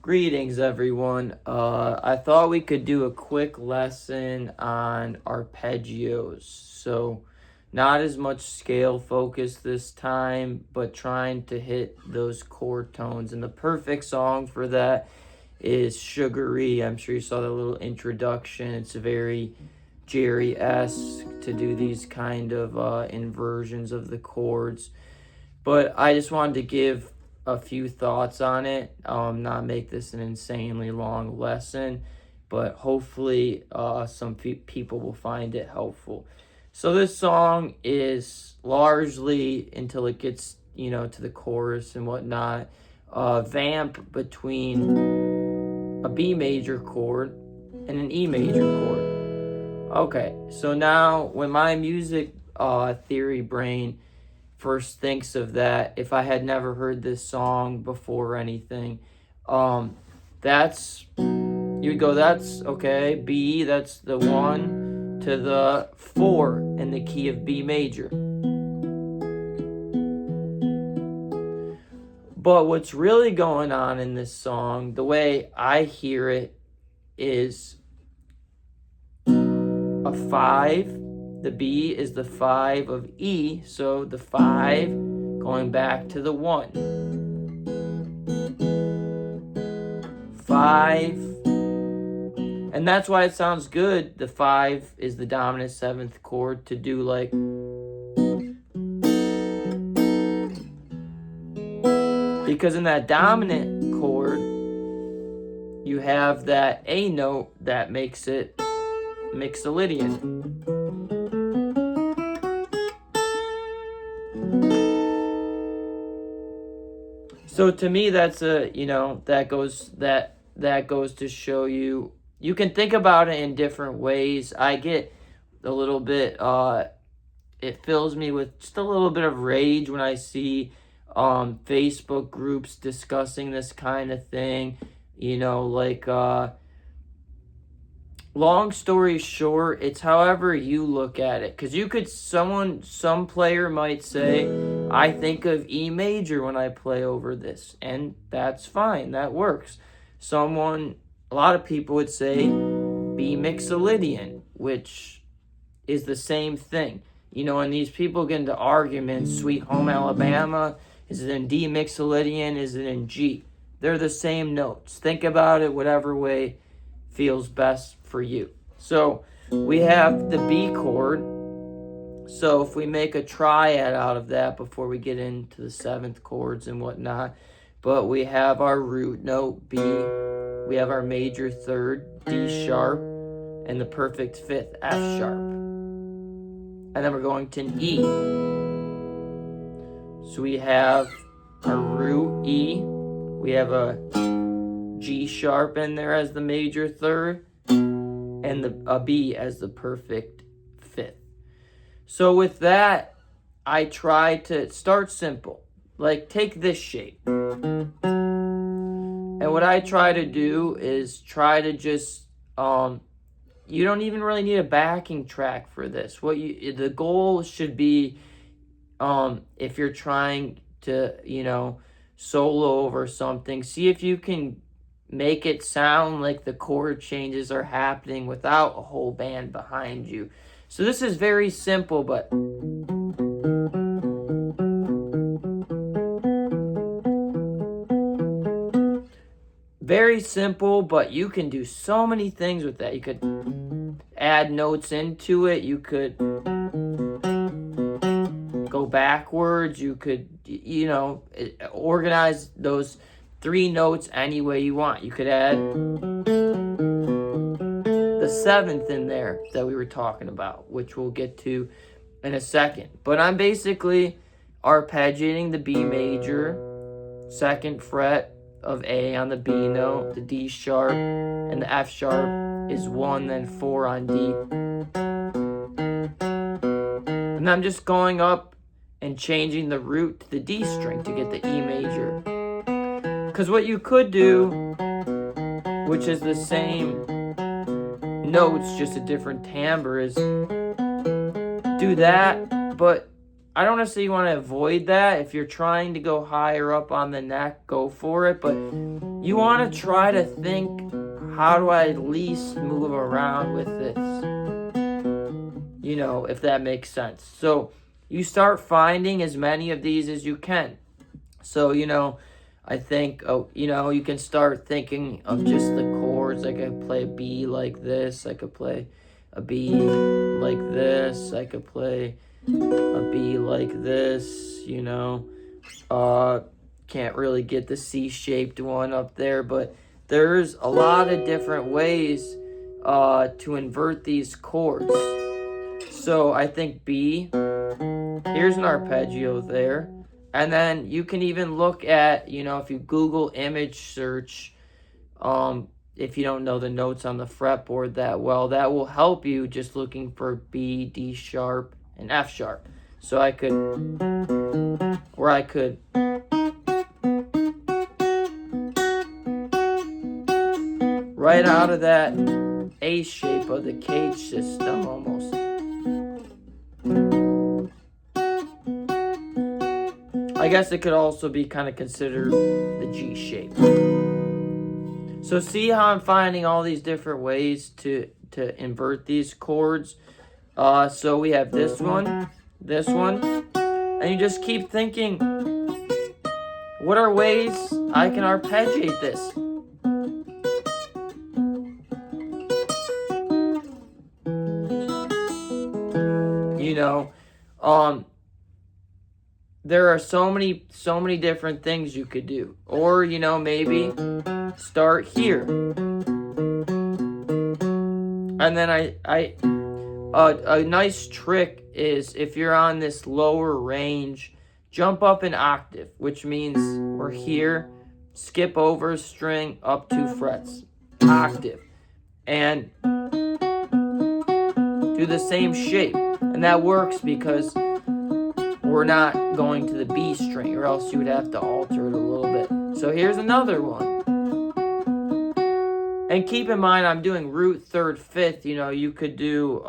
Greetings, everyone. I thought we could do a quick lesson on arpeggios. So, not as much scale focus this time, but trying to hit those chord tones. And the perfect song for that is Sugaree. I'm sure you saw the little introduction. It's very Jerry-esque to do these kind of inversions of the chords. But I just wanted to give a few thoughts on it, not make this an insanely long lesson, but hopefully some people will find it helpful. So this song is largely, until it gets, to the chorus and whatnot, vamp between a B major chord and an E major chord. Okay, so now when my music theory brain first thinks of that, if I had never heard this song before or anything, that's, you would go, that's okay, B, that's the 1 to the 4 in the key of B major. But what's really going on in this song, the way I hear it, is a 5. The B is the 5 of E, so the 5 going back to the 1. 5, and that's why it sounds good. The 5 is the dominant 7th chord to do like, because in that dominant chord, you have that A note that makes it Mixolydian. So to me, that's that goes to show you, you can think about it in different ways. I get a little bit, it fills me with just a little bit of rage when I see Facebook groups discussing this kind of thing, long story short, it's however you look at it. Because you could, some player might say, I think of E major when I play over this. And that's fine, that works. A lot of people would say B Mixolydian, which is the same thing. And these people get into arguments, Sweet Home Alabama, is it in D Mixolydian, is it in G? They're the same notes. Think about it whatever way feels best for you. So we have the B chord. So if we make a triad out of that before we get into the 7th chords and whatnot, but we have our root note B, we have our major 3rd D sharp, and the perfect 5th F sharp. And then we're going to an E. So we have our root E, we have a G sharp in there as the major 3rd, and a B as the perfect 5th. So with that, I try to start simple. Like, take this shape. And what I try to do is try to just, you don't even really need a backing track for this. The goal should be, if you're trying to, solo over something, see if you can make it sound like the chord changes are happening without a whole band behind you. So this is very simple, but very simple, but you can do so many things with that. You could add notes into it. You could go backwards. You could, organize those 3 notes any way you want. You could add the 7th in there that we were talking about, which we'll get to in a second. But I'm basically arpeggiating the B major, 2nd fret of A on the B note, the D sharp, and the F sharp is 1, then 4 on D. And I'm just going up and changing the root to the D string to get the E major. Because what you could do, which is the same notes, just a different timbre, is do that, but I don't necessarily want to avoid that. If you're trying to go higher up on the neck, go for it. But you want to try to think, how do I at least move around with this? You know, if that makes sense. So you start finding as many of these as you can. So, you know, I think, you know, you can start thinking of just the chords. I could play a B like this. I could play a B like this. I could play a B like this, you know. Can't really get the C-shaped one up there, but there's a lot of different ways to invert these chords. So I think B, here's an arpeggio there. And then you can even look at, you know, if you Google image search, if you don't know the notes on the fretboard that well, that will help you just looking for B, D sharp, and F sharp. So I could right out of that A shape of the cage system almost. I guess it could also be kind of considered the G shape. So see how I'm finding all these different ways to invert these chords. So we have this one, and you just keep thinking, what are ways I can arpeggiate this? You know, there are so many different things you could do. Or, you know, maybe start here. And then a nice trick is if you're on this lower range, jump up an octave, which means we're here, skip over a string up 2 frets, octave, and do the same shape. And that works because we're not going to the B string, or else you would have to alter it a little bit. So here's another one. And keep in mind, I'm doing root, third, fifth. You know, you could do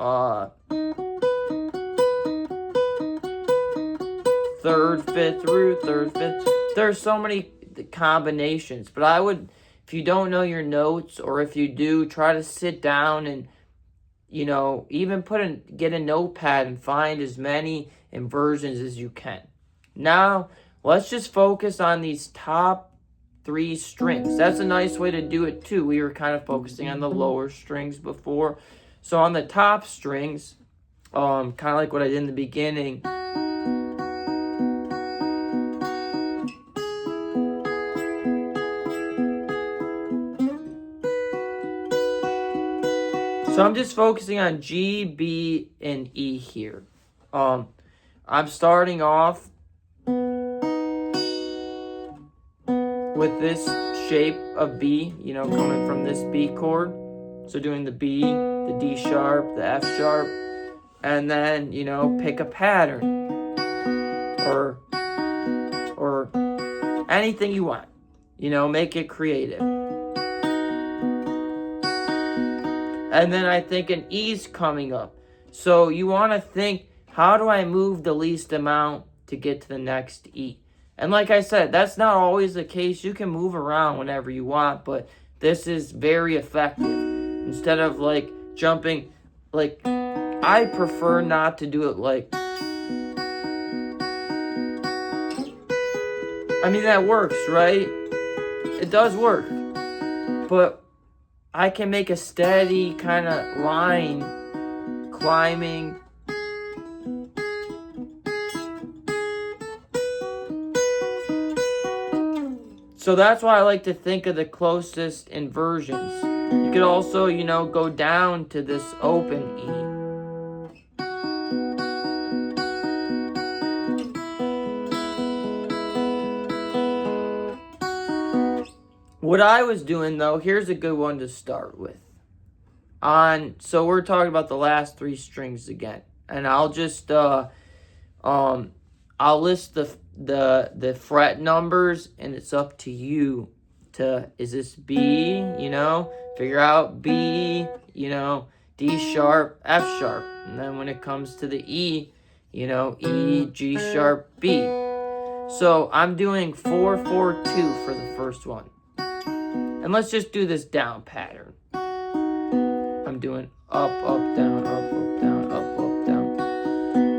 third, fifth, root, third, fifth. There's so many combinations. But I would, if you don't know your notes, or if you do, try to sit down and, you know, even get a notepad and find as many inversions as you can. Now, let's just focus on these top 3 strings. That's a nice way to do it too. We were kind of focusing on the lower strings before. So on the top strings, kind of like what I did in the beginning, so I'm just focusing on G, B, and E here. I'm starting off with this shape of B, you know, coming from this B chord. So doing the B, the D sharp, the F sharp, and then, you know, pick a pattern or anything you want. You know, make it creative. And then I think an E's coming up. So you want to think, how do I move the least amount to get to the next E? And like I said, that's not always the case. You can move around whenever you want, but this is very effective. Instead of like jumping, like I prefer not to do it like, I mean, that works, right? It does work. But I can make a steady kind of line climbing. So that's why I like to think of the closest inversions. You could also, you know, go down to this open E. What I was doing, though, here's a good one to start with. So we're talking about the last 3 strings again. And I'll just, I'll list the fret numbers, and it's up to you to, is this B, you know, figure out B, you know, D sharp, F sharp. And then when it comes to the E, you know, E, G sharp, B. So I'm doing 4, 4, 2 for the first one. And let's just do this down pattern. I'm doing up, up, down, up, up, down, up, up, down.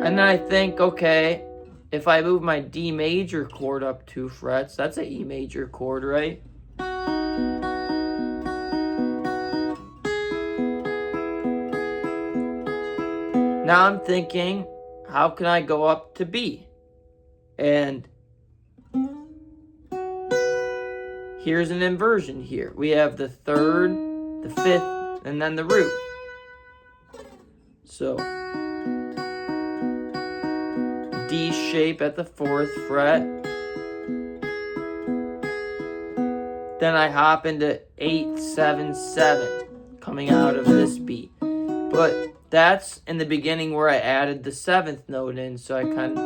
And then I think, okay, if I move my D major chord up 2 frets, that's an E major chord, right? Now I'm thinking, how can I go up to B? And here's an inversion here. We have the 3rd, the 5th, and then the root. So D shape at the 4th fret. Then I hop into 8, 7, 7 coming out of this beat. But that's in the beginning where I added the 7th note in, so I kind of...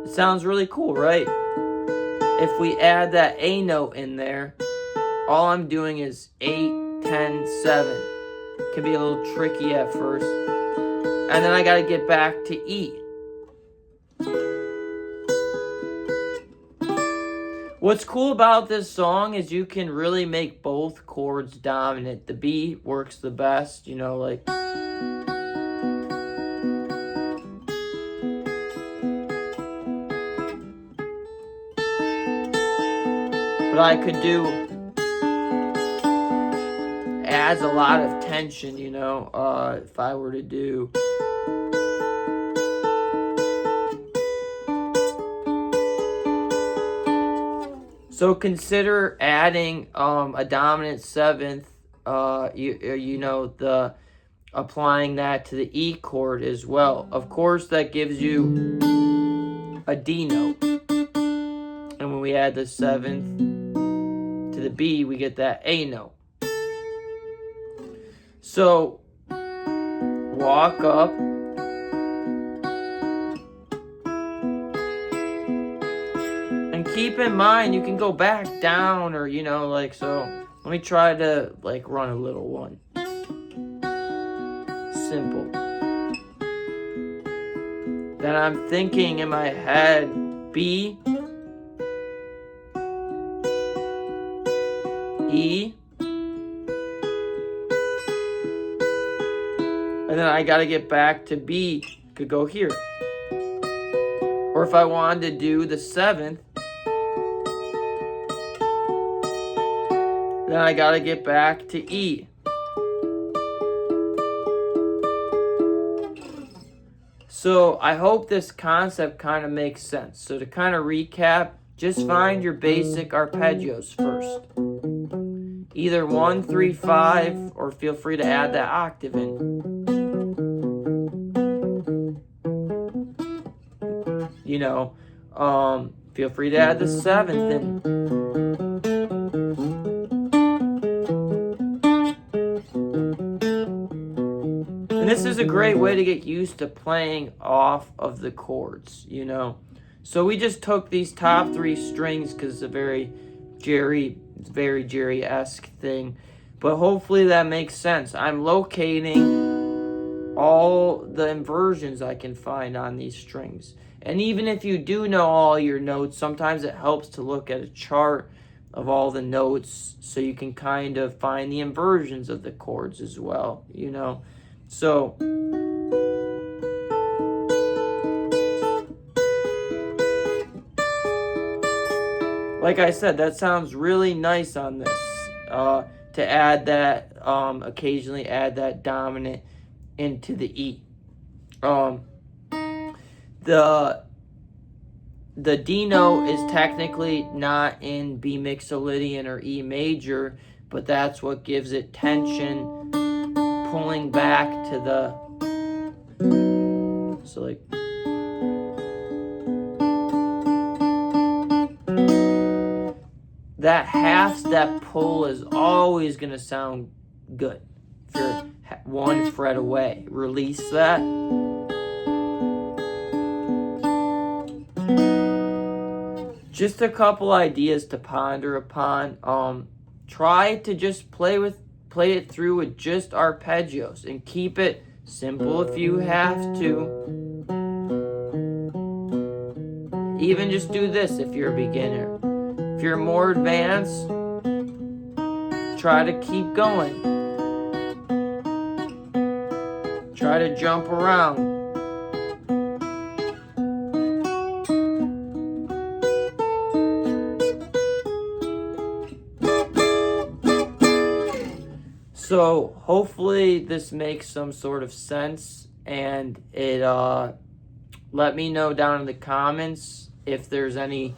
It sounds really cool, right? If we add that A note in there, all I'm doing is 8, 10, 7. It can be a little tricky at first. And then I got to get back to E. What's cool about this song is you can really make both chords dominant. The B works the best, you know, like... But I could do... adds a lot of tension, you know, if I were to do... So consider adding a dominant 7th, you know, applying that to the E chord as well. Of course, that gives you a D note. And when we add the 7th to the B, we get that A note. So walk up. Keep in mind, you can go back down or, you know, like, so let me try to, like, run a little one. Simple. Then I'm thinking in my head, B, E, and then I gotta get back to B, could go here. Or if I wanted to do the 7th, then I gotta get back to E. So I hope this concept kind of makes sense. So to kind of recap, just find your basic arpeggios first. Either 1, 3, 5, or feel free to add that octave in. You know, feel free to add the 7th in. This is a great way to get used to playing off of the chords, you know. So we just took these top 3 strings because it's a very Jerry-esque thing. But hopefully that makes sense. I'm locating all the inversions I can find on these strings. And even if you do know all your notes, sometimes it helps to look at a chart of all the notes so you can kind of find the inversions of the chords as well, you know. So, like I said, that sounds really nice on this, to add that, occasionally add that dominant into the E. The D note is technically not in B mixolydian or E major, but that's what gives it tension, pulling back to the, so like, that half step pull is always going to sound good. If you're 1 fret away, release that. Just a couple ideas to ponder upon. Try to just play with play it through with just arpeggios and keep it simple if you have to. Even just do this if you're a beginner. If you're more advanced, try to keep going. Try to jump around. So hopefully this makes some sort of sense, and it let me know down in the comments if there's any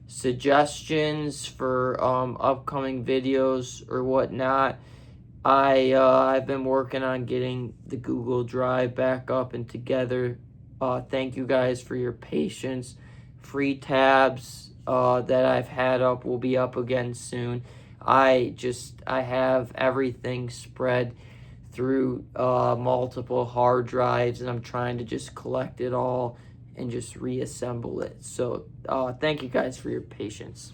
suggestions for upcoming videos or whatnot. I've been working on getting the Google Drive back up and together. Thank you guys for your patience. Free tabs that I've had up will be up again soon. I have everything spread through multiple hard drives, and I'm trying to just collect it all and just reassemble it. So thank you guys for your patience.